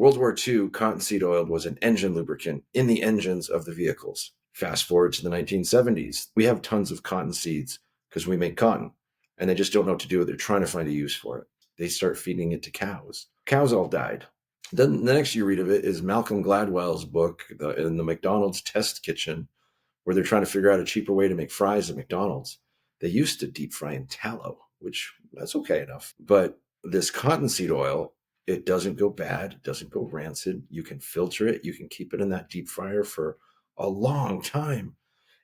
World War II, cottonseed oil was an engine lubricant in the engines of the vehicles. Fast forward to the 1970s, we have tons of cotton seeds because we make cotton, and they just don't know what to do with it. They're trying to find a use for it. They start feeding it to cows. Cows all died. Then the next you read of it is Malcolm Gladwell's book, in the McDonald's Test Kitchen, where they're trying to figure out a cheaper way to make fries at McDonald's. They used to deep fry in tallow, which that's okay enough. But this cottonseed oil, it doesn't go bad. It doesn't go rancid. You can filter it. You can keep it in that deep fryer for a long time.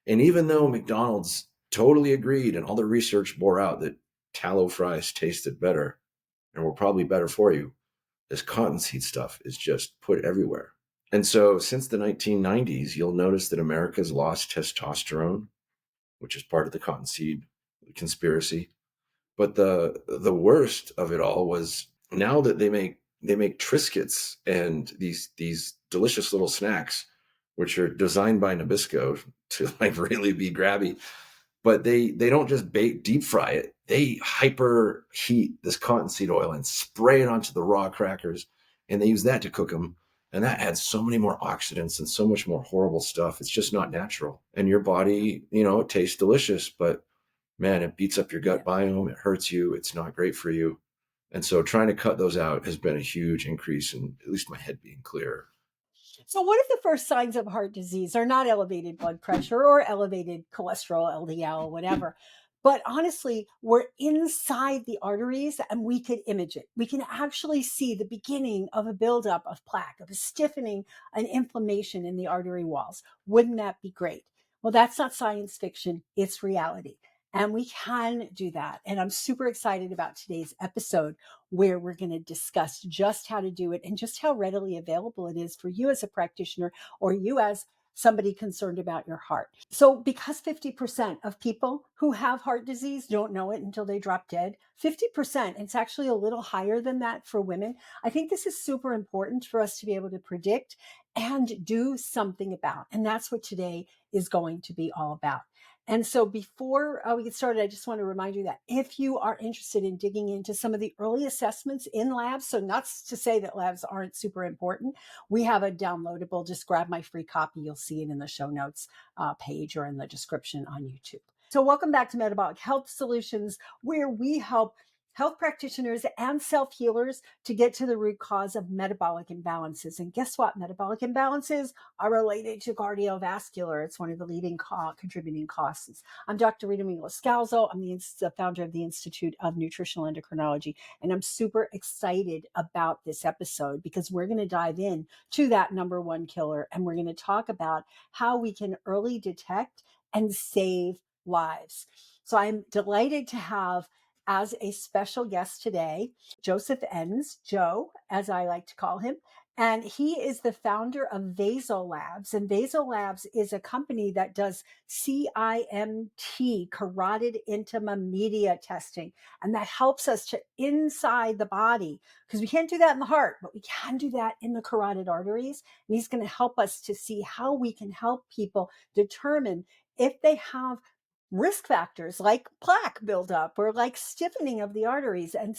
And even though McDonald's totally agreed and all the research bore out that tallow fries tasted better and were probably better for you, this cottonseed stuff is just put everywhere. And so since the 1990s, you'll notice that America's lost testosterone, which is part of the cottonseed conspiracy. But the worst of it all was now that they make Triscuits and these delicious little snacks, which are designed by Nabisco to like really be grabby, but they don't just deep fry it. They hyper heat this cottonseed oil and spray it onto the raw crackers, and they use that to cook them. And that adds so many more oxidants and so much more horrible stuff. It's just not natural. And your body, it tastes delicious, but man, it beats up your gut biome. It hurts you. It's not great for you. And so trying to cut those out has been a huge increase in at least my head being clearer. So what if the first signs of heart disease are not elevated blood pressure or elevated cholesterol, LDL, whatever? But honestly, we're inside the arteries and we could image it. We can actually see the beginning of a buildup of plaque, of a stiffening, an inflammation in the artery walls. Wouldn't that be great? Well, that's not science fiction. It's reality. And we can do that. And I'm super excited about today's episode where we're going to discuss just how to do it and just how readily available it is for you as a practitioner or you as somebody concerned about your heart. So because 50% of people who have heart disease don't know it until they drop dead, 50%, it's actually a little higher than that for women. I think this is super important for us to be able to predict and do something about. And that's what today is going to be all about. And so before we get started, I just want to remind you that if you are interested in digging into some of the early assessments in labs, so not to say that labs aren't super important, we have a downloadable, just grab my free copy. You'll see it in the show notes page or in the description on YouTube. So welcome back to Metabolic Health Solutions, where we help health practitioners and self-healers to get to the root cause of metabolic imbalances. And guess what? Metabolic imbalances are related to cardiovascular. It's one of the leading contributing causes. I'm Dr. Rita Mingles-Scalzo. I'm the founder of the Institute of Nutritional Endocrinology. And I'm super excited about this episode because we're going to dive in to that number one killer. And we're going to talk about how we can early detect and save lives. So I'm delighted to have as a special guest today, Joseph Enns, Joe, as I like to call him. And he is the founder of Vasal Labs. And Vasal Labs is a company that does CIMT, carotid intima media testing. And that helps us to inside the body, because we can't do that in the heart, but we can do that in the carotid arteries. And he's going to help us to see how we can help people determine if they have risk factors like plaque buildup or like stiffening of the arteries and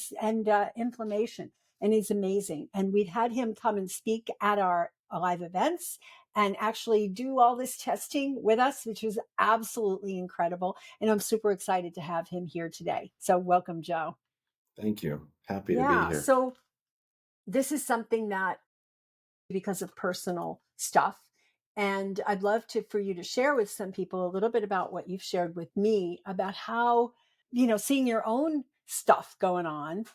inflammation. And he's amazing. And we'd had him come and speak at our live events and actually do all this testing with us, which was absolutely incredible. And I'm super excited to have him here today. So welcome, Joe. Thank you. Happy to be here. So this is something that, because of personal stuff, and I'd love for you to share with some people a little bit about what you've shared with me about how, seeing your own stuff going on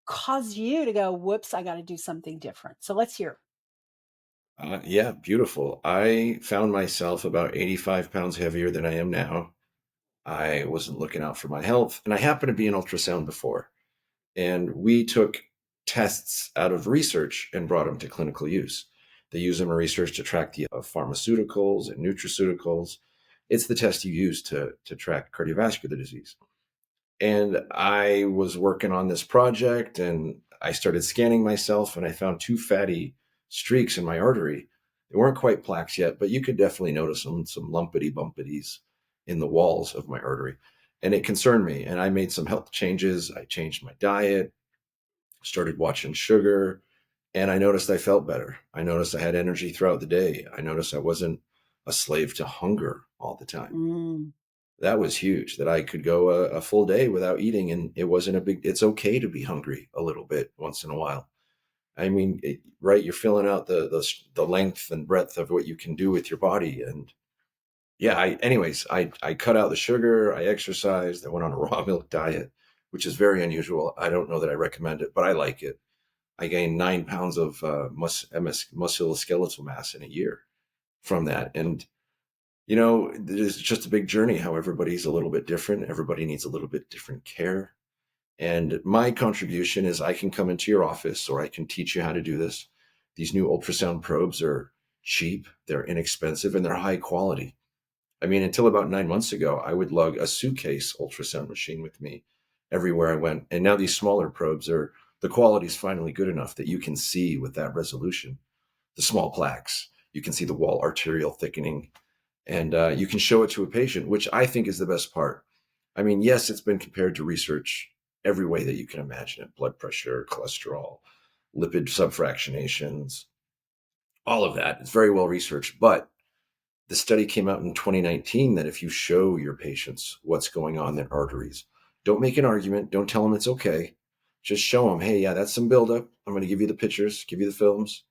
caused you to go, whoops, I got to do something different. So let's hear. Yeah, beautiful. I found myself about 85 pounds heavier than I am now. I wasn't looking out for my health, and I happened to be in ultrasound before. And we took tests out of research and brought them to clinical use. They use them in research to track the pharmaceuticals and nutraceuticals. It's the test you use to track cardiovascular disease. And I was working on this project and I started scanning myself and I found 2 fatty streaks in my artery. They weren't quite plaques yet, but you could definitely notice some lumpity bumpities in the walls of my artery. And it concerned me. And I made some health changes. I changed my diet, started watching sugar, And I noticed I felt better. I noticed I had energy throughout the day. I noticed I wasn't a slave to hunger all the time. Mm. That was huge, that I could go a full day without eating, and it wasn't a big, it's okay to be hungry a little bit once in a while. I mean, right, you're filling out the length and breadth of what you can do with your body. And yeah, I cut out the sugar, I exercised, I went on a raw milk diet, which is very unusual. I don't know that I recommend it, but I like it. I gained 9 pounds of musculoskeletal mass in a year from that. And it's just a big journey how everybody's a little bit different. Everybody needs a little bit different care. And my contribution is I can come into your office, or I can teach you how to do this. These new ultrasound probes are cheap, they're inexpensive, and they're high quality. I mean, until about 9 months ago, I would lug a suitcase ultrasound machine with me everywhere I went. And now these smaller probes the quality is finally good enough that you can see with that resolution the small plaques. You can see the wall arterial thickening, and you can show it to a patient, which I think is the best part. I mean, yes, it's been compared to research every way that you can imagine it: blood pressure, cholesterol, lipid subfractionations, all of that. It's very well researched. But the study came out in 2019 that if you show your patients what's going on in their arteries, don't make an argument, don't tell them it's okay. Just show them, hey, yeah, that's some buildup. I'm going to give you the pictures, give you the films.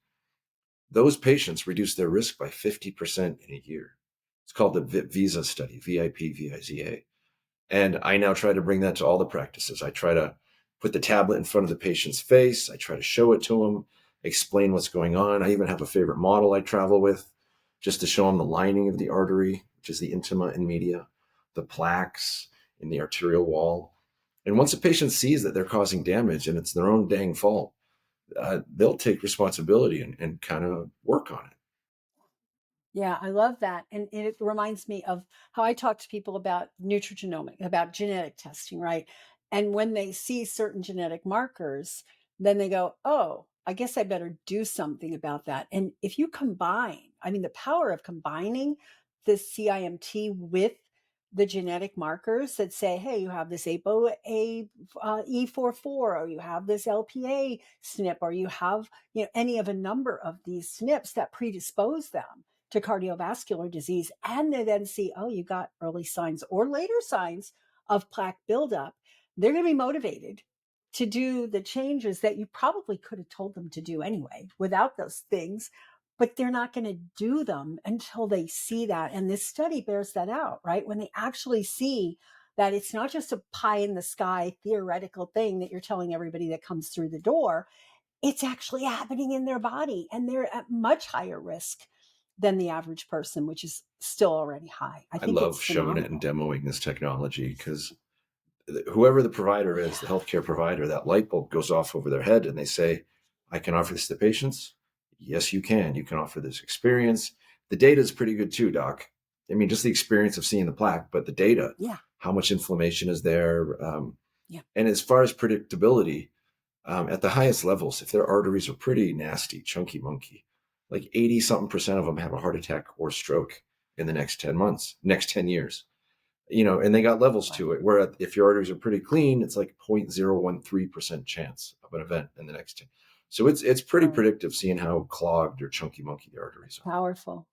Those patients reduce their risk by 50% in a year. It's called the VISA study, VIPVIZA. And I now try to bring that to all the practices. I try to put the tablet in front of the patient's face. I try to show it to them, explain what's going on. I even have a favorite model I travel with just to show them the lining of the artery, which is the intima and media, the plaques in the arterial wall. And once a patient sees that they're causing damage and it's their own dang fault, they'll take responsibility and kind of work on it. Yeah, I love that. And it reminds me of how I talk to people about nutrigenomic, about genetic testing, right? And when they see certain genetic markers, then they go, oh, I guess I better do something about that. And if you combine, I mean, the power of combining the CIMT with the genetic markers that say, hey, you have this E44, or you have this LPA SNP, or you have any of a number of these SNPs that predispose them to cardiovascular disease, and they then see, oh, you got early signs or later signs of plaque buildup, they're going to be motivated to do the changes that you probably could have told them to do anyway without those things, but they're not going to do them until they see that. And this study bears that out, right? When they actually see that it's not just a pie in the sky theoretical thing that you're telling everybody that comes through the door, it's actually happening in their body, and they're at much higher risk than the average person, which is still already high. I I think it's love showing it and phenomenal. demoing this technology because whoever the provider is, the Yeah. healthcare provider, that light bulb goes off over their head and they say, I can offer this to patients. Yes, you can. You can offer this experience. The data is pretty good too, doc. I mean, just the experience of seeing the plaque, but the data, Yeah. how much inflammation is there. Yeah. And as far as predictability, at the highest levels, if their arteries are pretty nasty, chunky monkey, like 80 something percent of them have a heart attack or stroke in the next 10 months, next 10 years. And they got levels Wow. to it, where if your arteries are pretty clean, it's like 0.013% chance of an event in the next 10. So it's pretty Right. predictive seeing how clogged or chunky monkey the arteries are. Powerful.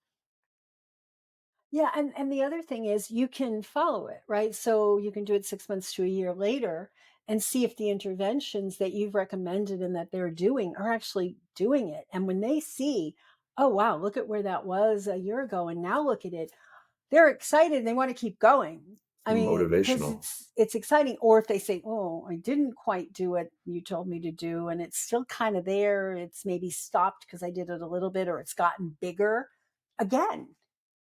Yeah, and the other thing is you can follow it, right? So you can do it 6 months to a year later and see if the interventions that you've recommended and that they're doing are actually doing it. And when they see, oh wow, look at where that was a year ago, and now look at it, they're excited and they want to keep going. I mean, because Motivational. it's exciting. Or if they say, oh, I didn't quite do what you told me to do, and it's still kind of there, it's maybe stopped because I did it a little bit, or it's gotten bigger. Again,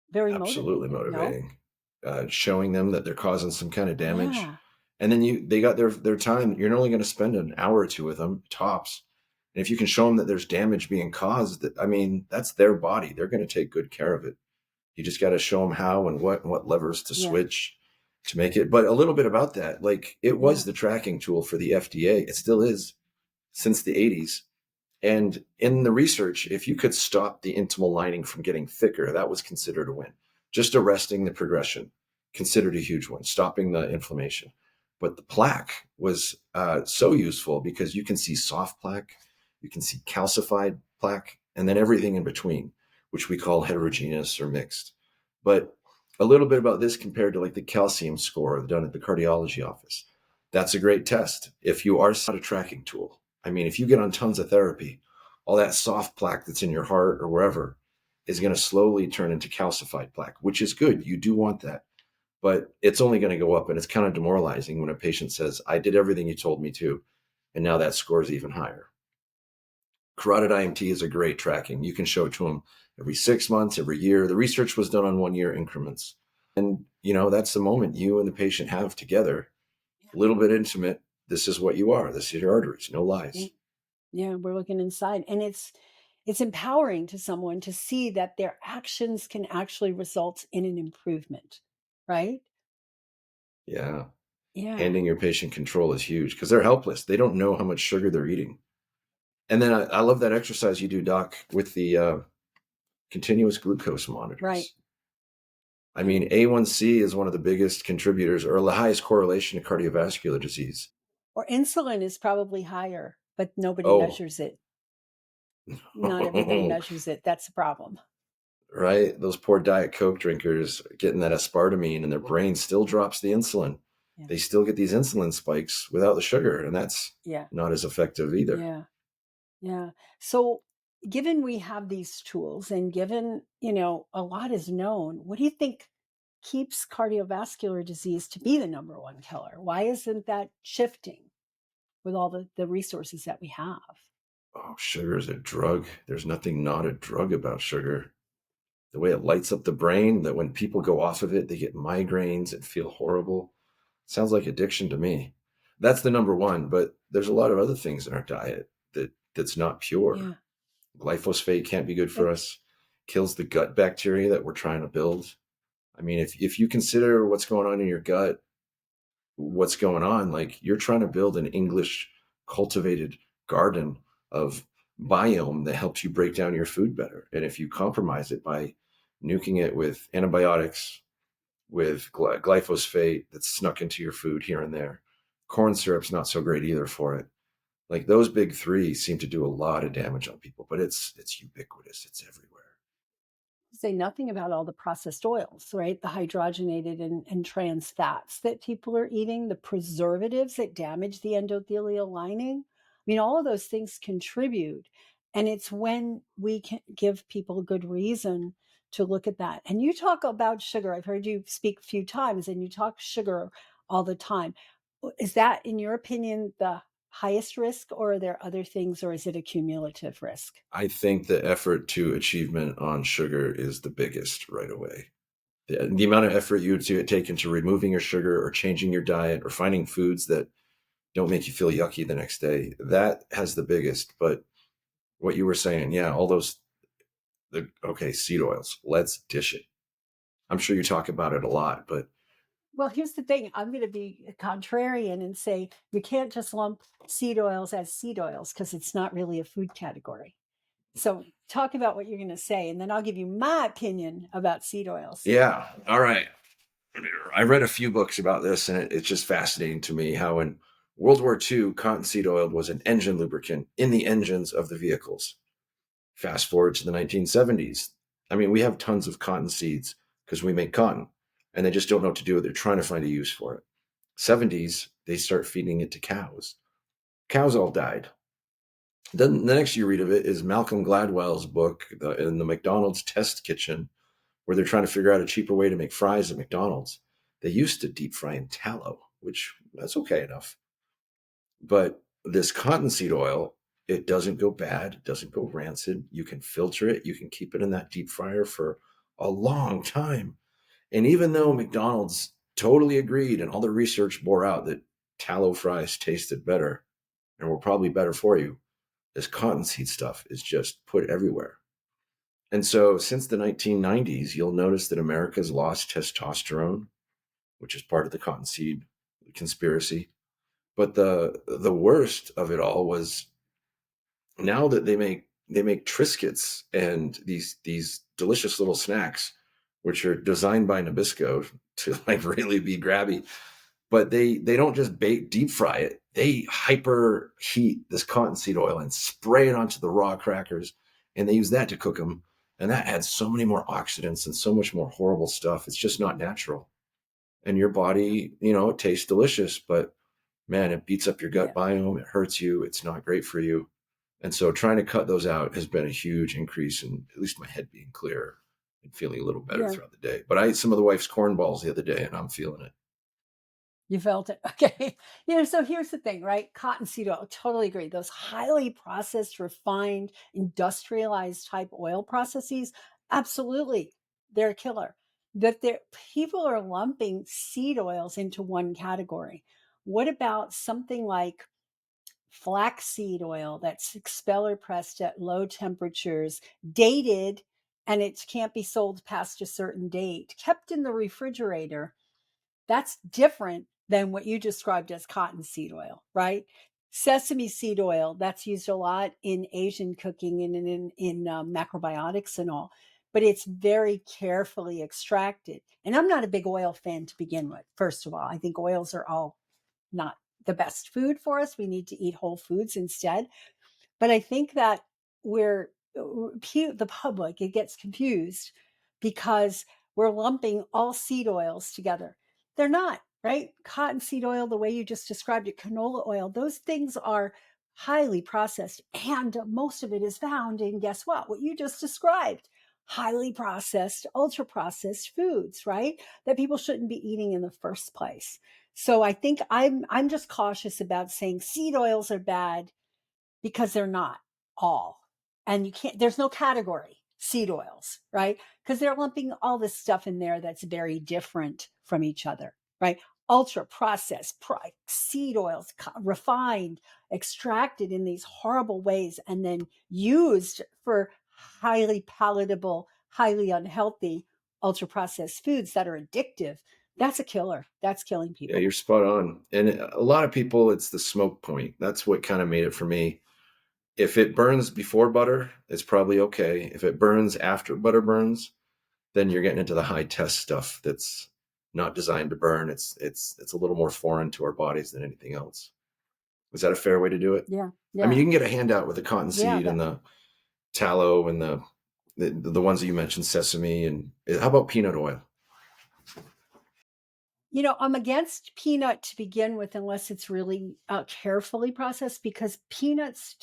very Absolutely motivating, no? motivating. Showing them that they're causing some kind of damage. Yeah. And then they got their time. You're only going to spend an hour or two with them, tops. And if you can show them that there's damage being caused, I mean, that's their body. They're going to take good care of it. You just got to show them how and what levers to Yeah. switch to make it. But a little bit about that, like it was Yeah. the tracking tool for the FDA. It still is since the 80s. And in the research, if you could stop the intimal lining from getting thicker, that was considered a win. Just arresting the progression, considered a huge one, stopping the inflammation. But the plaque was so useful because you can see soft plaque, You can see calcified plaque, and then everything in between, which we call heterogeneous or mixed. But a little bit about this compared to like the calcium score done at the cardiology office. That's a great test. If you are not a tracking tool, I mean, if you get on tons of therapy, all that soft plaque that's in your heart or wherever is going to slowly turn into calcified plaque, which is good. You do want that, but it's only going to go up. And it's kind of demoralizing when a patient says, I did everything you told me to, and now that score is even higher. Carotid IMT is a great tracking. You can show it to them every 6 months, every year. The research was done on 1 year increments. And, that's the moment you and the patient have together, a little bit intimate. This is what you are. This is your arteries, no lies. Yeah, we're looking inside. And it's empowering to someone to see that their actions can actually result in an improvement, right? Yeah. Yeah. Handing your patient control is huge because they're helpless. They don't know how much sugar they're eating. And then I love that exercise you do, Doc, with the continuous glucose monitors. Right. I mean, A1C is one of the biggest contributors or the highest correlation to cardiovascular disease. Or insulin is probably higher, but nobody Oh, measures it. Not everybody measures it. That's the problem. Right? Those poor Diet Coke drinkers getting that aspartame and their brain still drops the insulin. Yeah. They still get these insulin spikes without the sugar, and that's not as effective either. Yeah. Yeah. So given we have these tools and given, a lot is known, what do you think keeps cardiovascular disease to be the number one killer? Why isn't that shifting with all the resources that we have? Oh, sugar is a drug. There's nothing not a drug about sugar. The way it lights up the brain, that when people go off of it, they get migraines and feel horrible. Sounds like addiction to me. That's the number one, but there's a lot of other things in our diet that's not pure. Yeah. Glyphosate can't be good for us. Kills the gut bacteria that we're trying to build. I mean, if you consider what's going on in your gut, what's going on, like you're trying to build an English cultivated garden of biome that helps you break down your food better. And if you compromise it by nuking it with antibiotics, with glyphosate that's snuck into your food here and there, corn syrup's not so great either for it. Like those big three seem to do a lot of damage on people, but it's ubiquitous. It's everywhere. Say nothing about all the processed oils, right? The hydrogenated and trans fats that people are eating, the preservatives that damage the endothelial lining. I mean, all of those things contribute. And it's when we can give people a good reason to look at that. And you talk about sugar. I've heard you speak a few times and you talk sugar all the time. Is that, in your opinion, the highest risk, or are there other things, or is it a cumulative risk? I think the effort to achievement on sugar is the biggest right away. The amount of effort you take into removing your sugar or changing your diet or finding foods that don't make you feel yucky the next day, that has the biggest. But what you were saying, yeah, all those, seed oils, let's dish it. I'm sure you talk about it a lot, but Well, here's the thing. I'm going to be a contrarian and say you can't just lump seed oils as seed oils because it's not really a food category. So talk about what you're going to say, and then I'll give you my opinion about seed oils. Yeah. All right. I read a few books about this, and it's just fascinating to me how in World War II, cottonseed oil was an engine lubricant in the engines of the vehicles. Fast forward to the 1970s. I mean, we have tons of cotton seeds because we make cotton, and they just don't know what to do with it. They're trying to find a use for it. 70s, they start feeding it to cows. Cows all died. Then the next you read of it is Malcolm Gladwell's book, in the McDonald's test kitchen, where they're trying to figure out a cheaper way to make fries at McDonald's. They used to deep fry in tallow, which that's okay enough. But this cottonseed oil, it doesn't go bad, it doesn't go rancid. You can filter it, you can keep it in that deep fryer for a long time. And even though McDonald's totally agreed and all the research bore out that tallow fries tasted better and were probably better for you, this cottonseed stuff is just put everywhere. And so since the 1990s, you'll notice that America's lost testosterone, which is part of the cottonseed conspiracy. But the worst of it all was now that they make Triscuits and these delicious little snacks, which are designed by Nabisco to like really be grabby. but they don't just deep fry it. They hyper heat this cottonseed oil and spray it onto the raw crackers, and they use that to cook them. And that adds so many more oxidants and so much more horrible stuff. It's just not natural. And your body, it tastes delicious, but man, it beats up your gut Yeah. biome. It hurts you. It's not great for you. And so trying to cut those out has been a huge increase in at least my head being clearer and feeling a little better Yeah. throughout the day. But I ate some of the wife's corn balls the other day and I'm feeling it. You felt it. Okay. So here's the thing, right? Cottonseed oil, totally agree. Those highly processed, refined, industrialized type oil processes, absolutely, they're a killer. But people are lumping seed oils into one category. What about something like flaxseed oil that's expeller pressed at low temperatures, dated, and it can't be sold past a certain date, kept in the refrigerator? That's different than what you described as cottonseed oil, right? Sesame seed oil, that's used a lot in Asian cooking and in macrobiotics and all, but it's very carefully extracted. And I'm not a big oil fan to begin with. First of all, I think oils are all not the best food for us. We need to eat whole foods instead. But I think that we're the public, it gets confused because we're lumping all seed oils together. They're not, right? Cottonseed oil, the way you just described it, canola oil, those things are highly processed. And most of it is found in, guess what you just described, highly processed, ultra processed foods, right? That people shouldn't be eating in the first place. So I think I'm just cautious about saying seed oils are bad because they're not all. And there's no category seed oils, right? Because they're lumping all this stuff in there that's very different from each other, right? Ultra processed seed oils, refined, extracted in these horrible ways, and then used for highly palatable, highly unhealthy, ultra processed foods that are addictive. That's a killer. That's killing Yeah, people. you're spot on. And a lot of people, it's the smoke point. That's what kind of made it for me. If it burns before butter, it's probably okay. If it burns after butter burns, then you're getting into the high test stuff that's not designed to burn. It's a little more foreign to our bodies than anything else. Is that a fair way to do it? Yeah. I mean, Yeah. you can get a handout with the Yeah. cottonseed and the tallow and the ones that you mentioned, sesame, and how about peanut oil? I'm against peanut to begin with, unless it's really carefully processed, because peanuts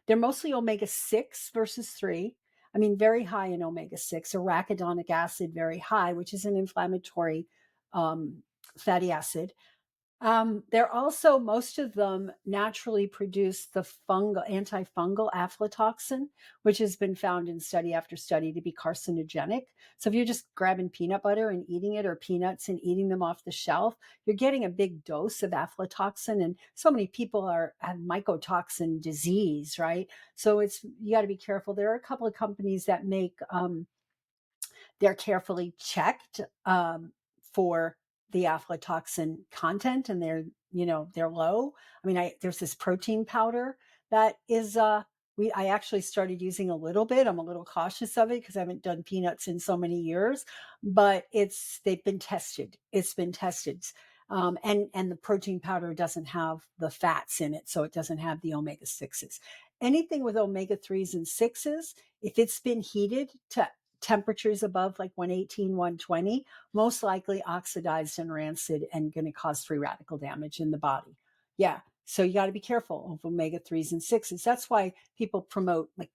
they're mostly omega 6 versus 3. I mean, very high in omega 6, arachidonic acid, very high, which is an inflammatory fatty acid. They're also, most of them naturally produce the antifungal aflatoxin, which has been found in study after study to be carcinogenic. So if you're just grabbing peanut butter and eating it, or peanuts and eating them off the shelf, you're getting a big dose of aflatoxin. And so many people have mycotoxin disease, right? So you got to be careful. There are a couple of companies that make they're carefully checked for the aflatoxin content, and they're low. I mean, there's this protein powder that is I actually started using a little bit. I'm a little cautious of it because I haven't done peanuts in so many years, but they've been tested. It's been tested. And the protein powder doesn't have the fats in it, so it doesn't have the omega 6s. Anything with omega 3s and 6s, if it's been heated to temperatures above like 118, 120, most likely oxidized and rancid and going to cause free radical damage in the body. Yeah. So you got to be careful of omega 3s and 6s. That's why people promote like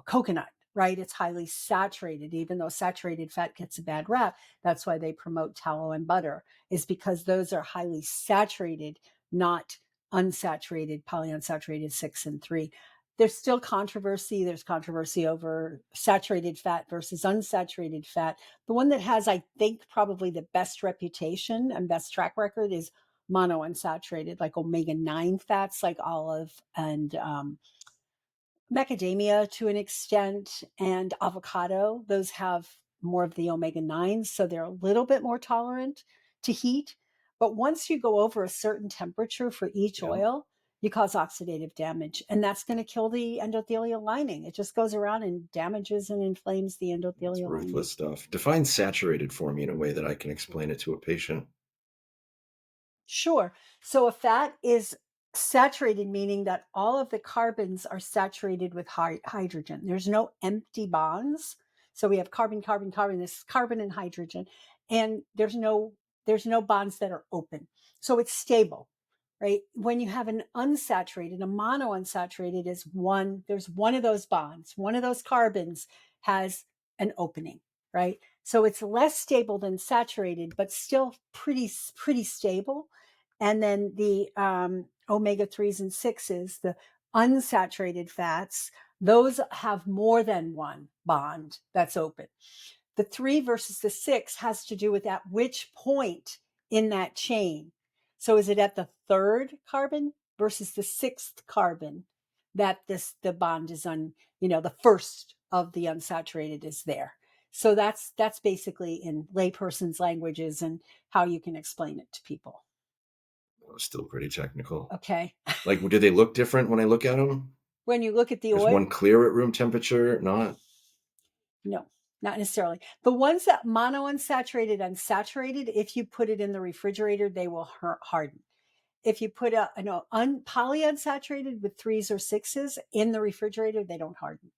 coconut, right? It's highly saturated, even though saturated fat gets a bad rap. That's why they promote tallow and butter, is because those are highly saturated, not unsaturated, polyunsaturated 6 and 3. There's still controversy. There's controversy over saturated fat versus unsaturated fat. The one that has, I think, probably the best reputation and best track record is monounsaturated, like omega 9 fats, like olive and macadamia to an extent, and avocado. Those have more of the omega 9s, so they're a little bit more tolerant to heat. But once you go over a certain temperature for each Yeah, oil, you cause oxidative damage, and that's going to kill the endothelial lining. It just goes around and damages and inflames the it's endothelial lining. ruthless stuff. Define saturated for me in a way that I can explain it to a patient. Sure. So a fat is saturated, meaning that all of the carbons are saturated with hydrogen. There's no empty bonds. So we have carbon, carbon, carbon, this carbon and hydrogen, and there's no bonds that are open. So it's stable, right? When you have an unsaturated, a monounsaturated is there's one of those bonds, one of those carbons has an opening, right? So it's less stable than saturated, but still pretty stable. And then the omega 3s and 6s, the unsaturated fats, those have more than one bond that's open. The 3 versus the 6 has to do with at which point in that chain. So is it at the third carbon versus the sixth carbon that the bond is the first of the unsaturated is there. So that's basically in layperson's languages and how you can explain it to people. Still pretty technical. Okay. Like, do they look different when I look at them? When you look at the Is oil, one clear at room temperature? Not. no, not necessarily. The ones that monounsaturated, unsaturated, if you put it in the refrigerator, they will harden. If you put polyunsaturated with 3s or 6s in the refrigerator, they don't harden.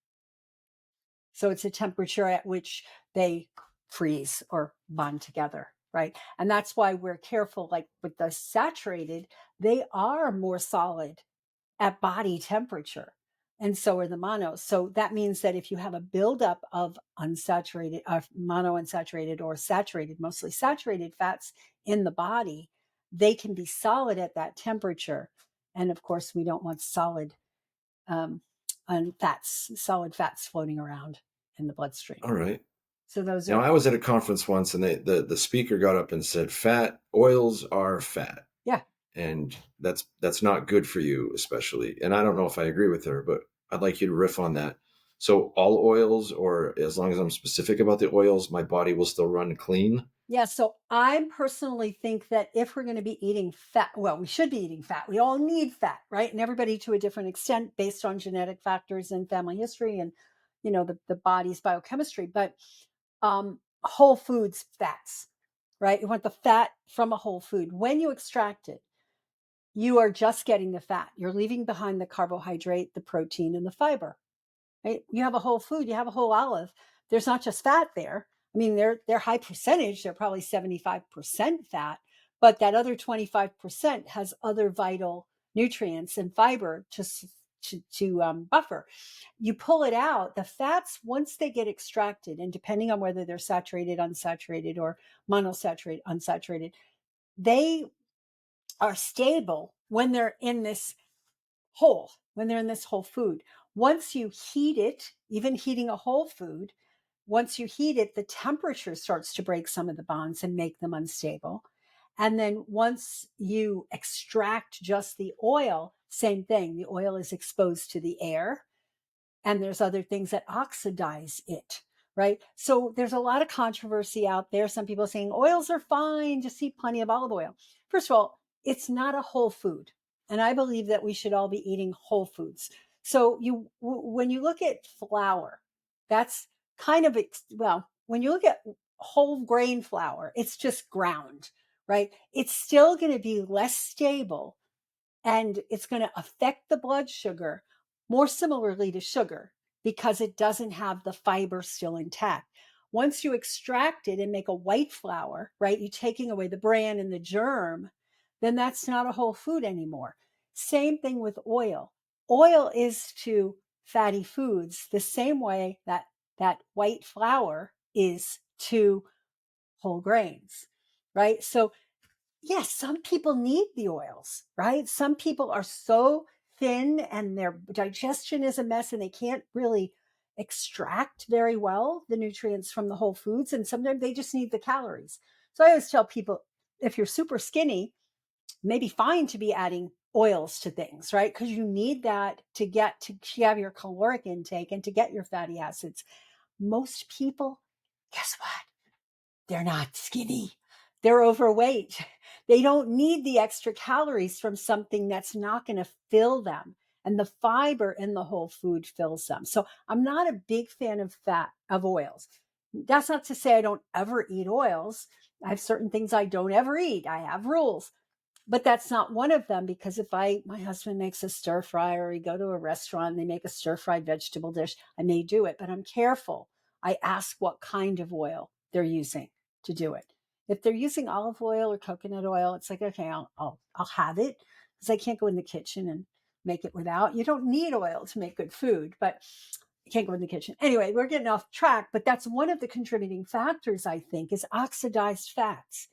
So it's a temperature at which they freeze or bond together, right? And that's why we're careful, like with the saturated, they are more solid at body temperature. And so are the monos. So that means that if you have a buildup of unsaturated, monounsaturated or saturated, mostly saturated fats in the body, they can be solid at that temperature. And of course, we don't want solid fats floating around in the bloodstream. All right. So those Now, are, I was at a conference once, and the speaker got up and said, oils are fat. yeah. And that's not good for you, especially. And I don't know if I agree with her, but I'd like you to riff on that. So all oils, or as long as I'm specific about the oils, my body will still run clean. Yeah. So I personally think that if we're going to be eating fat, well, we should be eating fat. We all need fat, right? And everybody to a different extent based on genetic factors and family history and, the body's biochemistry. But whole foods fats, right? You want the fat from a whole food. When you extract it, you are just getting the fat. You're leaving behind the carbohydrate, the protein, and the fiber. Right? You have a whole food, you have a whole olive. There's not just fat there. I mean, they're high percentage. They're probably 75% fat, but that other 25% has other vital nutrients and fiber to buffer. You pull it out. The fats, once they get extracted, and depending on whether they're saturated, unsaturated, or monosaturated, unsaturated, they are stable when they're in this whole food. Once you heat it, even heating a whole food, once you heat it, the temperature starts to break some of the bonds and make them unstable. And then once you extract just the oil, same thing, the oil is exposed to the air, and there's other things that oxidize it, right? So there's a lot of controversy out there. Some people saying oils are fine, just eat plenty of olive oil. First of all, it's not a whole food. And I believe that we should all be eating whole foods. So when you look at flour, that's kind of, when you look at whole grain flour, it's just ground, right? It's still going to be less stable and it's going to affect the blood sugar more similarly to sugar because it doesn't have the fiber still intact. Once you extract it and make a white flour, right, you're taking away the bran and the germ, then that's not a whole food anymore. Same thing with oil. Oil is to fatty foods the same way that white flour is to whole grains, right? So yes, some people need the oils, right? Some people are so thin and their digestion is a mess and they can't really extract very well the nutrients from the whole foods. And sometimes they just need the calories. So I always tell people if you're super skinny, maybe fine to be adding oils to things, right? Because you need that to have your caloric intake and to get your fatty acids. Most people, guess what? They're not skinny. They're overweight. They don't need the extra calories from something that's not going to fill them. And the fiber in the whole food fills them. So I'm not a big fan of oils. That's not to say I don't ever eat oils. I have certain things I don't ever eat. I have rules. But that's not one of them, because if my husband makes a stir fry, or we go to a restaurant and they make a stir fried vegetable dish, I may do it, but I'm careful. I ask what kind of oil they're using to do it. If they're using olive oil or coconut oil, it's like, okay, I'll have it, because I can't go in the kitchen and make it without. You don't need oil to make good food, but you can't go in the kitchen. Anyway, we're getting off track, but that's one of the contributing factors, I think, is oxidized fats.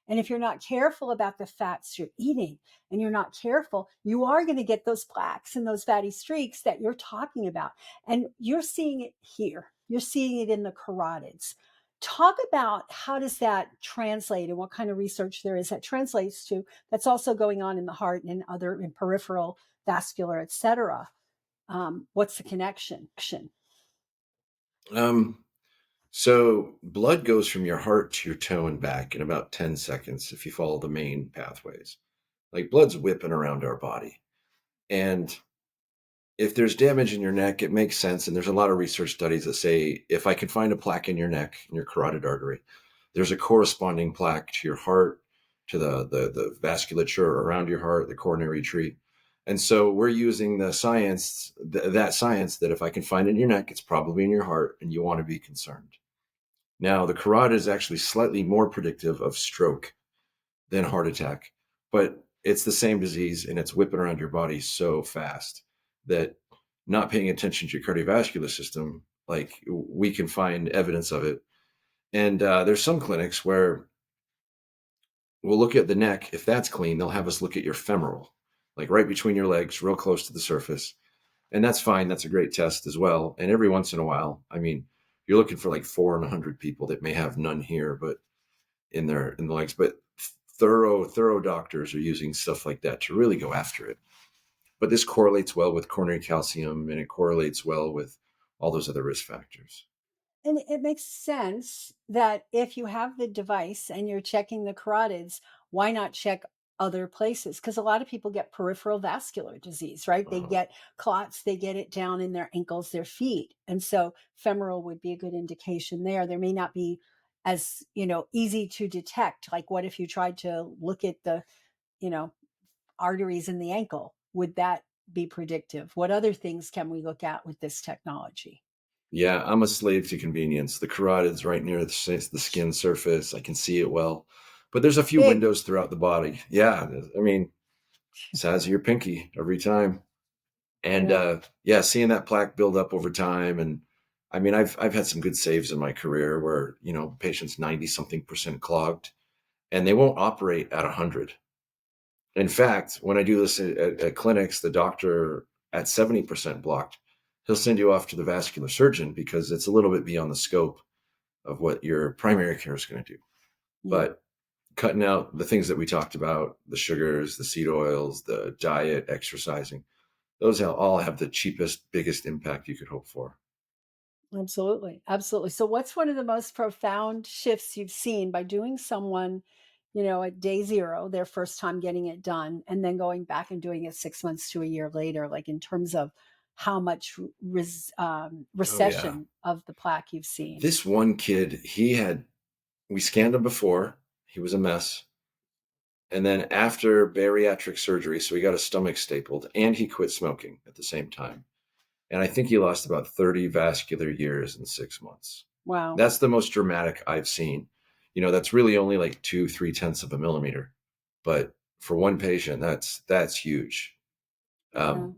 And if you're not careful about the fats you're eating, and you're not careful, you are going to get those plaques and those fatty streaks that you're talking about. And you're seeing it here. You're seeing it in the carotids. Talk about how does that translate, and what kind of research there is that translates to that's also going on in the heart and in peripheral vascular, et cetera. What's the connection? Um, so blood goes from your heart to your toe and back in about 10 seconds if you follow the main pathways. Like blood's whipping around our body. And if there's damage in your neck, it makes sense. And there's a lot of research studies that say if I can find a plaque in your neck, in your carotid artery, there's a corresponding plaque to your heart, to the vasculature around your heart, the coronary tree. And so we're using the science, that science, that if I can find it in your neck, it's probably in your heart, and you want to be concerned. Now, the carotid is actually slightly more predictive of stroke than heart attack, but it's the same disease, and it's whipping around your body so fast that not paying attention to your cardiovascular system, like we can find evidence of it. And there's some clinics where we'll look at the neck. If that's clean, they'll have us look at your femoral, like right between your legs, real close to the surface. And that's fine. That's a great test as well. And every once in a while, I mean, you're looking for like 4 in 100 people that may have none here, but in the legs. But thorough doctors are using stuff like that to really go after it. But this correlates well with coronary calcium, and it correlates well with all those other risk factors. And it makes sense that if you have the device and you're checking the carotids, why not check other places? Because a lot of people get peripheral vascular disease, right? They Uh-huh. get clots, they get it down in their ankles, their feet. And so femoral would be a good indication there. There may not be as, easy to detect. Like, what if you tried to look at the, you know, arteries in the ankle? Would that be predictive? What other things can we look at with this technology? Yeah, I'm a slave to convenience. The carotid's right near the skin surface. I can see it well. But there's a few Big. windows throughout the body. Yeah, I mean, size of your pinky every time. And Yeah. yeah, seeing that plaque build up over time. And I mean, I've had some good saves in my career where, patients 90 something percent clogged, and they won't operate at 100. In fact, when I do this at clinics, the doctor at 70% blocked, he'll send you off to the vascular surgeon because it's a little bit beyond the scope of what your primary care is going to do. Yeah. But cutting out the things that we talked about, the sugars, the seed oils, the diet, exercising, those all have the cheapest, biggest impact you could hope for. Absolutely. Absolutely. So what's one of the most profound shifts you've seen by doing someone, at day zero, their first time getting it done, and then going back and doing it 6 months to a year later, like in terms of how much Oh, yeah. recession of the plaque you've seen? This one kid, we scanned him before, he was a mess. And then after bariatric surgery, so he got his stomach stapled and he quit smoking at the same time. And I think he lost about 30 vascular years in 6 months. Wow. That's the most dramatic I've seen. That's really only like 2 3/10 of a millimeter. But for one patient, that's huge. Yeah. Um,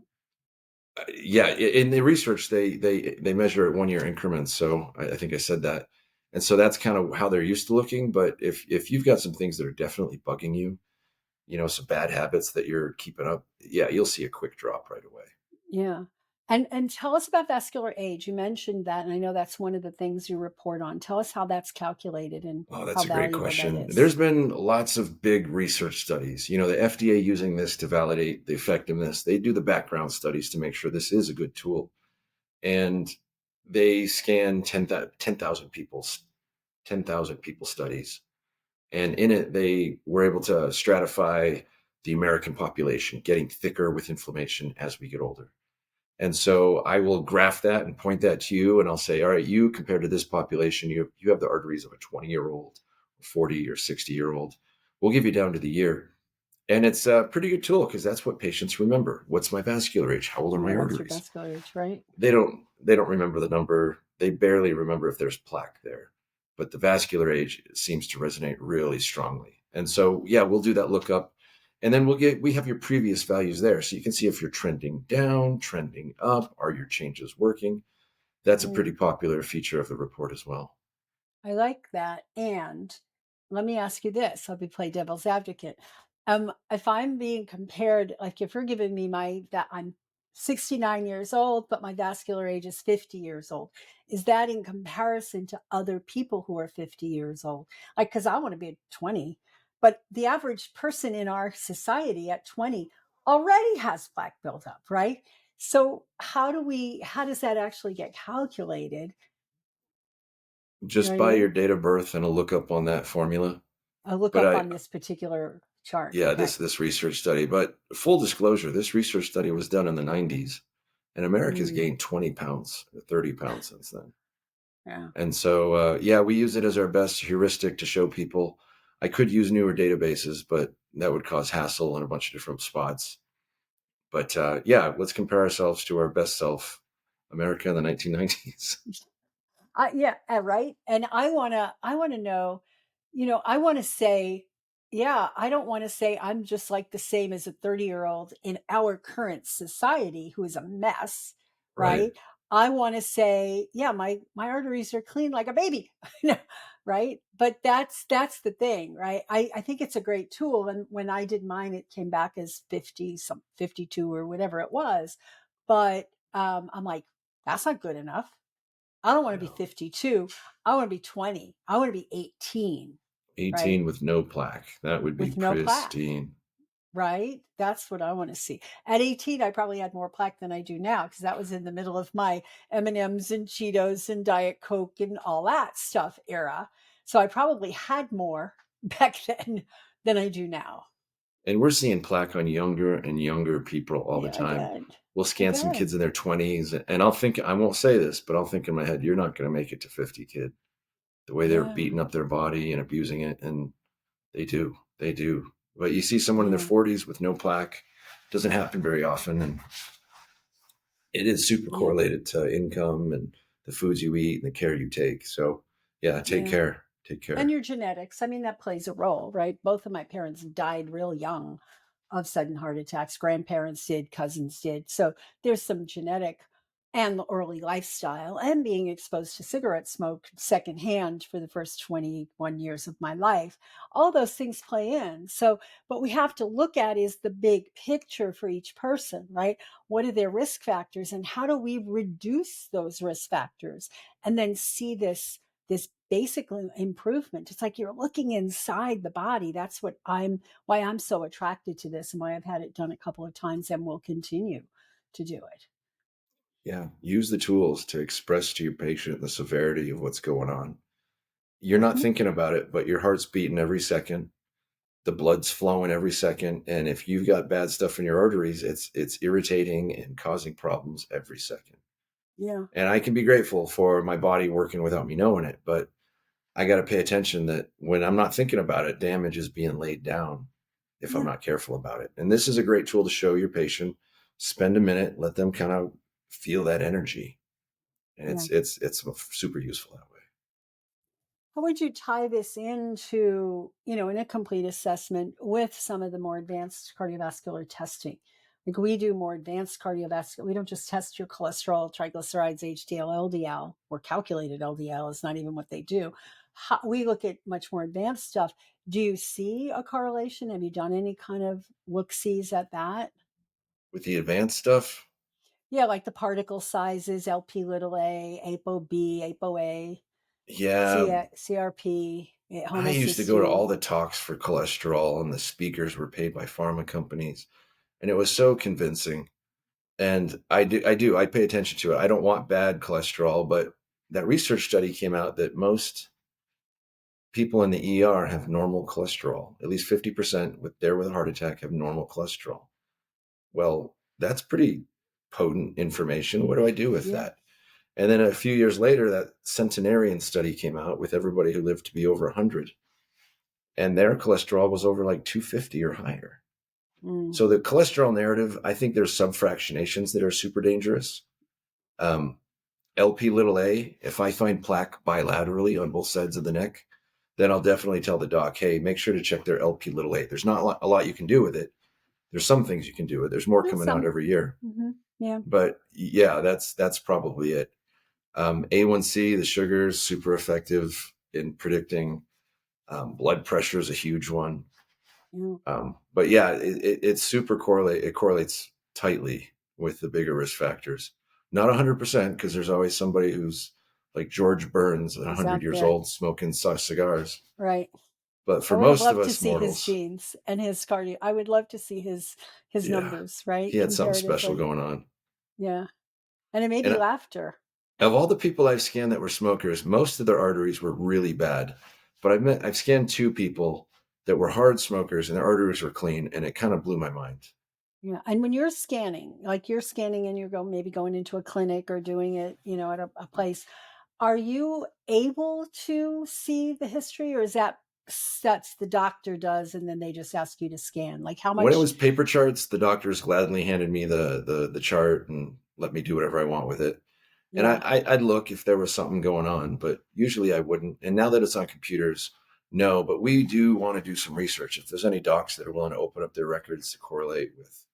yeah, in the research, they measure at 1 year increments. So I think I said that. And so that's kind of how they're used to looking. But if you've got some things that are definitely bugging you, some bad habits that you're keeping up, yeah, you'll see a quick drop right away. Yeah. And tell us about vascular age. You mentioned that, and I know that's one of the things you report on. Tell us how that's calculated and Oh, how that's a great valuable that question. is. There's been lots of big research studies. The FDA using this to validate the effectiveness. They do the background studies to make sure this is a good tool. And they scan 10,000 people studies. And in it, they were able to stratify the American population, getting thicker with inflammation as we get older. And so I will graph that and point that to you, and I'll say, all right, you compared to this population, you have the arteries of a 20-year-old, 40 or 60-year-old. We'll give you down to the year. And it's a pretty good tool because that's what patients remember. What's my vascular age? How old are my Yeah, what's your arteries? vascular age, right? They don't remember the number. They barely remember if there's plaque there. But the vascular age seems to resonate really strongly. And so yeah, we'll do that lookup. And then we have your previous values there. So you can see if you're trending down, trending up, are your changes working? That's a Right. pretty popular feature of the report as well. I like that. And let me ask you this. I'll be play devil's advocate. If I'm being compared, like if you're giving me that I'm 69 years old, but my vascular age is 50 years old, is that in comparison to other people who are 50 years old? Like, because I want to be at 20, but the average person in our society at 20 already has plaque buildup, right? So how does that actually get calculated? You know Just what I by your mean? date of birth and a lookup on that formula. I'll look But up I on this particular chart. Yeah, Okay. this research study. But full disclosure, this research study was done in the 90s, and America's Mm, gained 20 pounds, 30 pounds since then. yeah. And so, yeah, we use it as our best heuristic to show people. I could use newer databases, but that would cause hassle in a bunch of different spots. But yeah, let's compare ourselves to our best self, America in the 1990s. Yeah, right. And I want to know, I want to say, yeah, I don't want to say I'm just like the same as a 30-year-old in our current society who is a mess, Right. right? I want to say, yeah, my arteries are clean like a baby. No, right? But that's the thing, right? I think it's a great tool. And when I did mine, it came back as 50, some 52 or whatever it was. But I'm like, that's not good enough. I don't want to be No. 52. I want to be 20. I want to be 18, 18 right? with no plaque. That would be With no plaque, pristine. right? That's what I want to see. At 18, I probably had more plaque than I do now because that was in the middle of my M&Ms and Cheetos and Diet Coke and all that stuff era. So I probably had more back then than I do now. And we're seeing plaque on younger and younger people all the Yeah, I time. bet. We'll I scan some bet. kids in their 20s, and I'll think, I won't say this, but I'll think in my head, you're not going to make it to 50, kid. The way they're Yeah. beating up their body and abusing it. And they do. They do. But you see someone in their Yeah. 40s with no plaque, doesn't happen very often. And it is super Yeah. correlated to income and the foods you eat and the care you take. So, yeah, take Yeah. care. Take And care. your genetics, I mean, that plays a role, right? Both of my parents died real young of sudden heart attacks. Grandparents did, cousins did. So there's some genetic and the early lifestyle and being exposed to cigarette smoke secondhand for the first 21 years of my life. All those things play in. So what we have to look at is the big picture for each person, right? What are their risk factors and how do we reduce those risk factors and then see this basic improvement. It's like you're looking inside the body. That's why I'm so attracted to this and why I've had it done a couple of times and will continue to do it. Yeah. Use the tools to express to your patient the severity of what's going on. You're not Mm-hmm. thinking about it, but your heart's beating every second. The blood's flowing every second. And if you've got bad stuff in your arteries, it's irritating and causing problems every second. Yeah. And I can be grateful for my body working without me knowing it, but I got to pay attention that when I'm not thinking about it, damage is being laid down if I'm Yeah. not careful about it. And this is a great tool to show your patient. Spend a minute, let them kind of feel that energy. And Yeah. it's super useful that way. How would you tie this into, in a complete assessment with some of the more advanced cardiovascular testing? Like we do more advanced cardiovascular. We don't just test your cholesterol, triglycerides, HDL, LDL, or calculated LDL is not even what they do. We look at much more advanced stuff. Do you see a correlation? Have you done any kind of look-sees at that? With the advanced stuff, Yeah, like the particle sizes, LP little a, ApoB, ApoA, yeah, CRP, I used to go to homocysteine. all the talks for cholesterol, and the speakers were paid by pharma companies, and it was so convincing. And I pay attention to it. I don't want bad cholesterol, but that research study came out that most people in the ER have normal cholesterol. At least 50% with a heart attack have normal cholesterol. Well, that's pretty potent information. What do I do with Yeah, that? And then a few years later, that centenarian study came out with everybody who lived to be over 100, and their cholesterol was over like 250 or higher. Mm. So the cholesterol narrative, I think there's subfractionations that are super dangerous. Um, LP little a, if I find plaque bilaterally on both sides of the neck, then I'll definitely tell the doc, hey, make sure to check their LP little a. There's not a lot you can do with it. There's some things you can do with it. There's more There's coming out some. every year. Hmm. Yeah. But yeah, that's probably it. A1C, the sugars, super effective in predicting. Blood pressure is a huge one. Yeah. But yeah, it's super correlate. It correlates tightly with the bigger risk factors. Not 100% because there's always somebody who's like George Burns, at He's 100 out years there. old, smoking cigars. Right. But I for would have most of loved to us see his mortals, genes and his cardio. I would love to see his yeah, numbers, right? he had something special Comparatively. going on. Yeah. And it may be And laughter. of all the people I've scanned that were smokers, most of their arteries were really bad. But I've scanned two people that were hard smokers and their arteries were clean, and it kind of blew my mind. Yeah. And when you're scanning, like you're scanning and you're maybe going into a clinic or doing it, at a place, are you able to see the history, or is that's the doctor does and then they just ask you to scan? Like how When it much? was paper charts, the doctors gladly handed me the chart and let me do whatever I want with it. And Yeah. I'd look if there was something going on, but usually I wouldn't. And now that it's on computers, no. But we do want to do some research. If there's any docs that are willing to open up their records to correlate with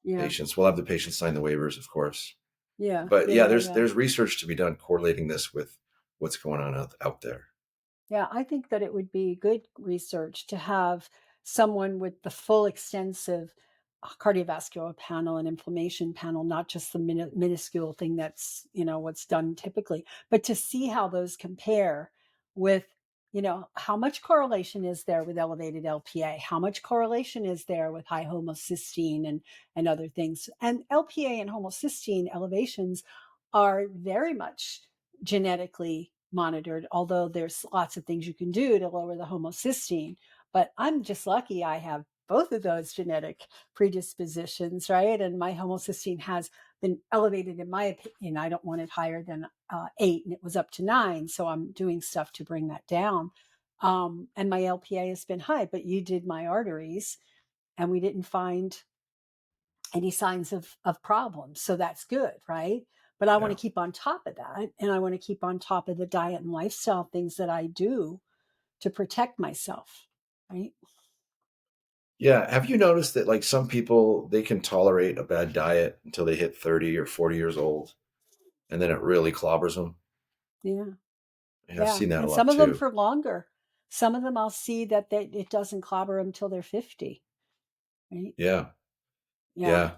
Yeah. patients, we'll have the patients sign the waivers, of course. Yeah. But Yeah. yeah, Yeah. there's Yeah. there's research to be done correlating this with what's going on out there. Yeah, I think that it would be good research to have someone with the full extensive cardiovascular panel and inflammation panel, not just the minuscule thing that's, what's done typically, but to see how those compare with, how much correlation is there with elevated LPA? How much correlation is there with high homocysteine and other things? And LPA and homocysteine elevations are very much genetically monitored, although there's lots of things you can do to lower the homocysteine. But I'm just lucky I have both of those genetic predispositions, right? And my homocysteine has been elevated, in my opinion. I don't want it higher than 8, and it was up to 9. So I'm doing stuff to bring that down. And my LPA has been high, but you did my arteries and we didn't find any signs of problems. So that's good, right? But I want Yeah. to keep on top of that. And I want to keep on top of the diet and lifestyle things that I do to protect myself, right? Yeah. Have you noticed that like some people they can tolerate a bad diet until they hit 30 or 40 years old and then it really clobbers them? Yeah. Yeah, I've Yeah. seen that a And lot some of them too. for longer. Some of them I'll see that it doesn't clobber them until they're 50, right? Yeah. Yeah. Yeah.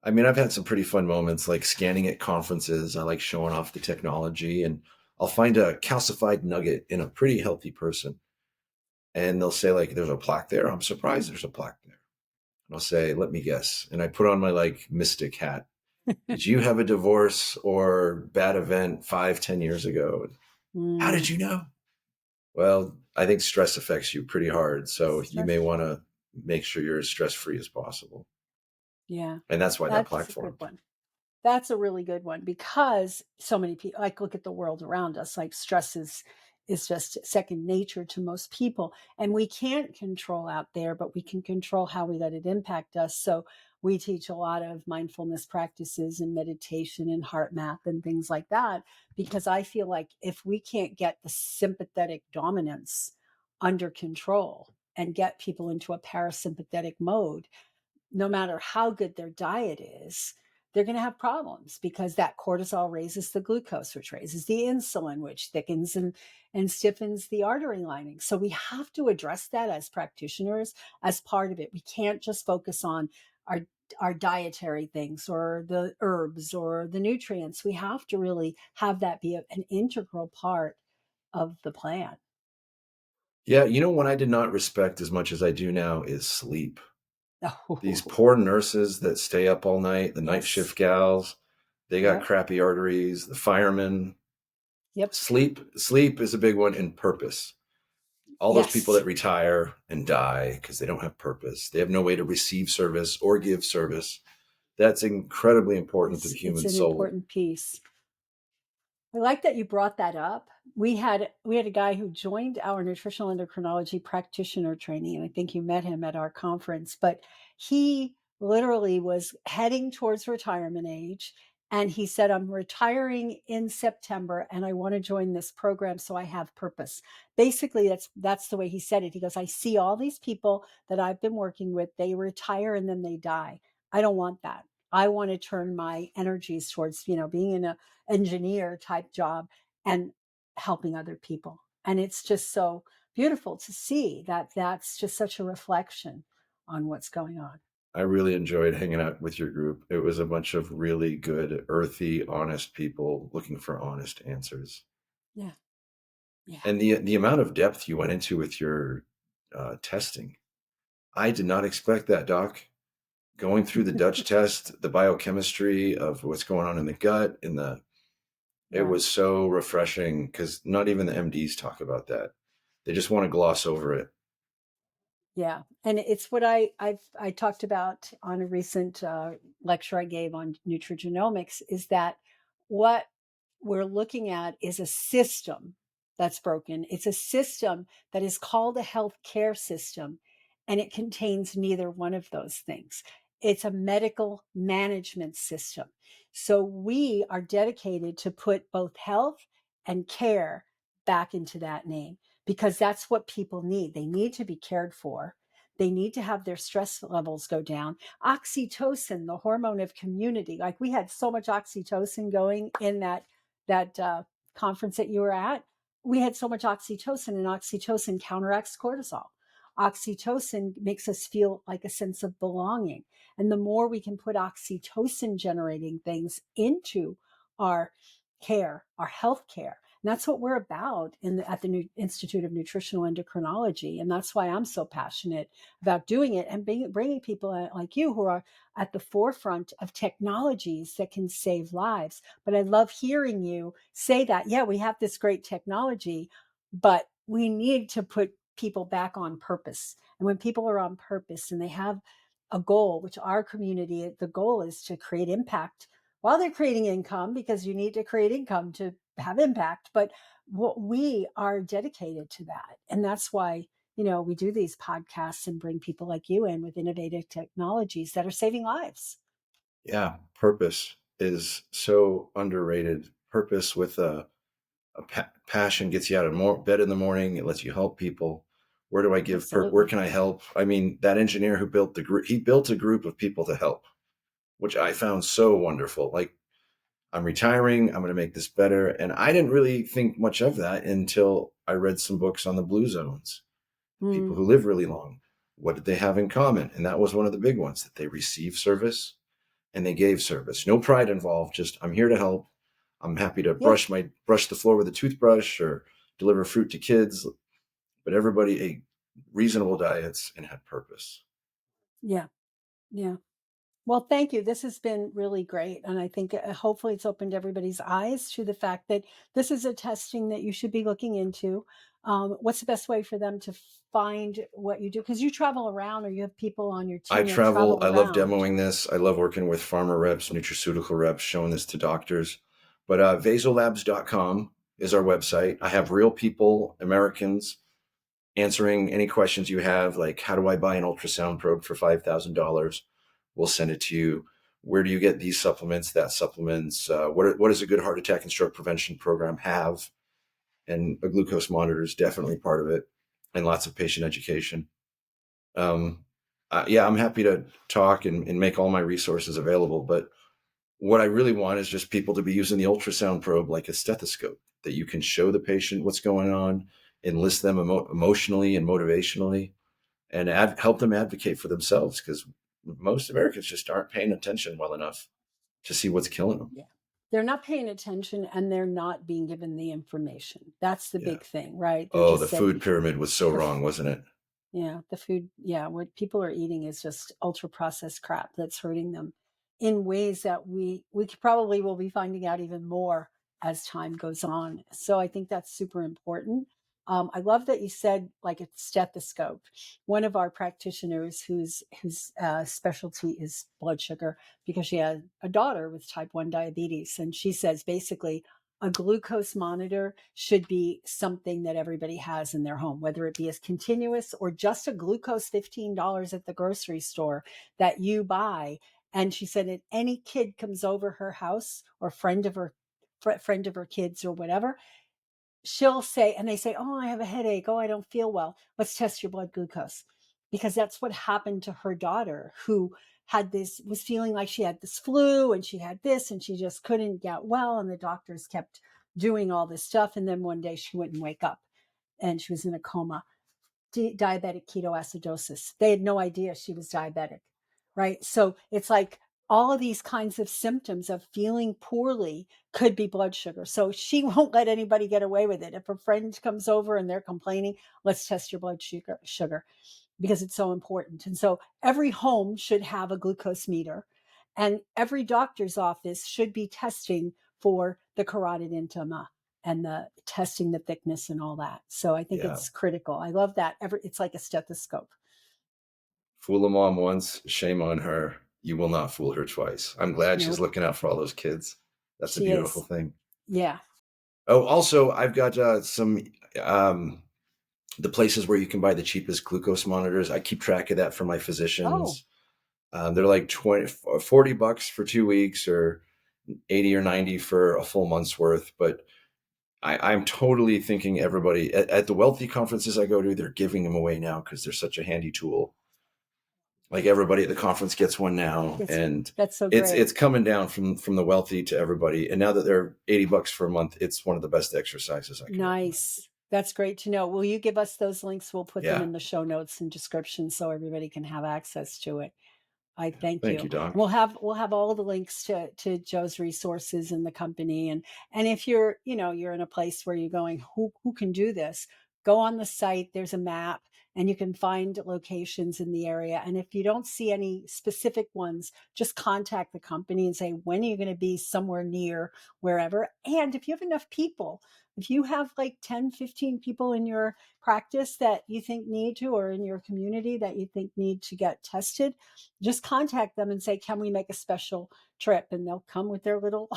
I mean, I've had some pretty fun moments like scanning at conferences. I like showing off the technology and I'll find a calcified nugget in a pretty healthy person. And they'll say, like, there's a plaque there. I'm surprised there's a plaque there. And I'll say, let me guess. And I put on my like mystic hat. Did you have a divorce or bad event 5, 10 years ago? How Mm, did you know? Well, I think stress affects you pretty hard. So you may stress. want to make sure you're as stress free as possible. Yeah. And that's why that That's plaque a good formed. one. That's a really good one because so many people, like, look at the world around us, like stress is just second nature to most people, and we can't control out there, but we can control how we let it impact us. So we teach a lot of mindfulness practices and meditation and heart math and things like that, because I feel like if we can't get the sympathetic dominance under control and get people into a parasympathetic mode, no matter how good their diet is, they're going to have problems because that cortisol raises the glucose, which raises the insulin, which thickens and stiffens the artery lining. So we have to address that as practitioners as part of it. We can't just focus on our our dietary things or the herbs or the nutrients. We have to really have that be an integral part of the plan. Yeah. You know, what I did not respect as much as I do now is sleep. These Oh, poor nurses that stay up all night, the night yes. shift gals, they got Yep. crappy arteries, the firemen. Yep. Sleep is a big one, and purpose. All those people Yes. that retire and die because they don't have purpose. They have no way to receive service or give service. That's incredibly important to the It's human an soul. important piece. I like that you brought that up. We had a guy who joined our nutritional endocrinology practitioner training, and I think you met him at our conference, but he literally was heading towards retirement age. And he said, I'm retiring in September and I want to join this program so I have purpose. Basically, that's the way he said it. He goes, I see all these people that I've been working with, they retire and then they die. I don't want that. I want to turn my energies towards, being in a engineer type job and helping other people. And it's just so beautiful to see that that's just such a reflection on what's going on. I really enjoyed hanging out with your group. It was a bunch of really good, earthy, honest people looking for honest answers. Yeah. Yeah. And the amount of depth you went into with your testing, I did not expect that, Doc. Going through the Dutch test, the biochemistry of what's going on in the gut, it Yeah. was so refreshing because not even the MDs talk about that. They just want to gloss over it. Yeah, and it's what I talked about on a recent lecture I gave on nutrigenomics, is that what we're looking at is a system that's broken. It's a system that is called a health care system, and it contains neither one of those things. It's a medical management system. So we are dedicated to put both health and care back into that name, because that's what people need. They need to be cared for. They need to have their stress levels go down. Oxytocin, the hormone of community, like we had so much oxytocin going in that conference that you were at. We had so much oxytocin, and oxytocin counteracts cortisol. Oxytocin makes us feel like a sense of belonging. And the more we can put oxytocin generating things into our care, our health care, and that's what we're about at the Institute of Nutritional Endocrinology. And that's why I'm so passionate about doing it and bringing people like you who are at the forefront of technologies that can save lives. But I love hearing you say that, yeah, we have this great technology, but we need to put people back on purpose. And when people are on purpose and they have a goal, which our community, the goal is to create impact while they're creating income, because you need to create income to have impact. But what we are dedicated to that. And that's why, we do these podcasts and bring people like you in with innovative technologies that are saving lives. Yeah, purpose is so underrated. Purpose with a passion gets you out of bed in the morning. It lets you help people. Where do I give? Where Absolutely. can I help? I mean, that engineer who built the group, he built a group of people to help, which I found so wonderful. Like, I'm retiring. I'm going to make this better. And I didn't really think much of that until I read some books on the blue zones, the people Mm, who live really long. What did they have in common? And that was one of the big ones, that they received service and they gave service. No pride involved. Just, I'm here to help. I'm happy to yeah. brush the floor with a toothbrush or deliver fruit to kids. But everybody ate reasonable diets and had purpose. Yeah. Yeah. Well, thank you. This has been really great. And I think hopefully it's opened everybody's eyes to the fact that this is a testing that you should be looking into. What's the best way for them to find what you do? Because you travel around, or you have people on your I team that travel. travel I love around. demoing this. I love working with pharma reps, nutraceutical reps, showing this to doctors. But vasolabs.com is our website. I have real people, Americans, answering any questions you have, like, how do I buy an ultrasound probe for $5,000? We'll send it to you. Where do you get these supplements, that supplements? What does a good heart attack and stroke prevention program have? And a glucose monitor is definitely part of it, and lots of patient education. Um, yeah, I'm happy to talk and make all my resources available. But what I really want is just people to be using the ultrasound probe like a stethoscope, that you can show the patient what's going on, enlist them emotionally and motivationally, and help them advocate for themselves, because most Americans just aren't paying attention well enough to see what's killing them. Yeah. They're not paying attention and they're not being given the information. That's the Yeah. big thing, right? They're Oh, the just said, food pyramid was so the wrong, wasn't it? yeah, the food, yeah, what people are eating is just ultra processed crap that's hurting them in ways that we probably will be finding out even more as time goes on. So I think that's super important. I love that you said like a stethoscope. One of our practitioners whose specialty is blood sugar, because she had a daughter with type 1 diabetes, and she says basically a glucose monitor should be something that everybody has in their home, whether it be as continuous or just a glucose $15 at the grocery store that you buy. And she said that any kid comes over her house, or friend of her kids or whatever, she'll say, and they say, oh, I have a headache. Oh, I don't feel well. Let's test your blood glucose. Because that's what happened to her daughter, who was feeling like she had this flu and she had this and she just couldn't get well. And the doctors kept doing all this stuff. And then one day she wouldn't wake up and she was in a coma. Diabetic ketoacidosis. They had no idea she was diabetic, right? So it's like all of these kinds of symptoms of feeling poorly could be blood sugar. So she won't let anybody get away with it. If a friend comes over and they're complaining, let's test your blood sugar, because it's so important. And so every home should have a glucose meter, and every doctor's office should be testing for the carotid intima and the testing the thickness and all that. So I think it's critical. I love that. It's like a stethoscope. Fool a mom once, shame on her. You will not fool her twice. I'm glad she's looking out for all those kids. That's a beautiful thing. Yeah. Oh, also, I've got some the places where you can buy the cheapest glucose monitors. I keep track of that for my physicians. They're like $40 for 2 weeks, or 80 or 90 for a full month's worth. But I'm totally thinking everybody at the wealthy conferences I go to, they're giving them away now because they're such a handy tool. Like everybody at the conference gets one now, and that's so great. It's coming down from the wealthy to everybody. And now that they're $80 for a month, it's one of the best exercises I can Nice. Recommend. That's great to know. Will you give us those links? We'll put them in the show notes and description so everybody can have access to it. I thank you. Thank you, Doc. We'll have all the links to Joe's resources and the company. And if you're in a place where you're going, who can do this? Go on the site. There's a map and you can find locations in the area. And if you don't see any specific ones, just contact the company and say, when are you going to be somewhere near wherever? And if you have enough people, if you have like 10, 15 people in your practice that you think need to, or in your community that you think need to get tested, just contact them and say, can we make a special trip? And they'll come with their little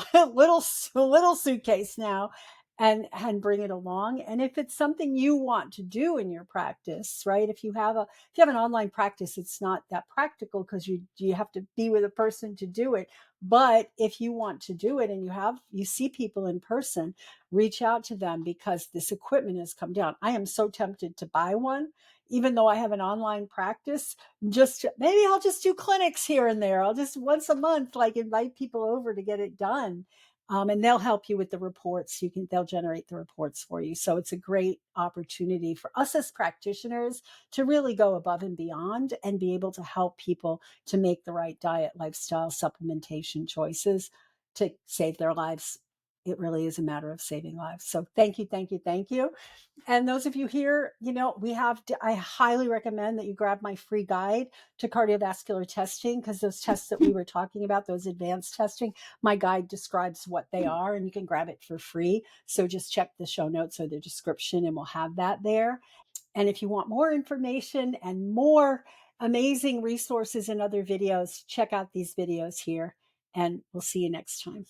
suitcase now and bring it along. And if it's something you want to do in your practice, right? If you have an online practice, it's not that practical because you have to be with a person to do it. But if you want to do it and you see people in person, reach out to them, because this equipment has come down. I am so tempted to buy one, even though I have an online practice. Maybe I'll just do clinics here and there. I'll just once a month, like, invite people over to get it done. And they'll help you with the reports. They'll generate the reports for you. So it's a great opportunity for us as practitioners to really go above and beyond and be able to help people to make the right diet, lifestyle, supplementation choices to save their lives. It really is a matter of saving lives. So thank you, thank you, thank you. And those of you here, I highly recommend that you grab my free guide to cardiovascular testing, because those tests that we were talking about, those advanced testing, my guide describes what they are, and you can grab it for free. So just check the show notes or the description and we'll have that there. And if you want more information and more amazing resources and other videos, check out these videos here, and we'll see you next time.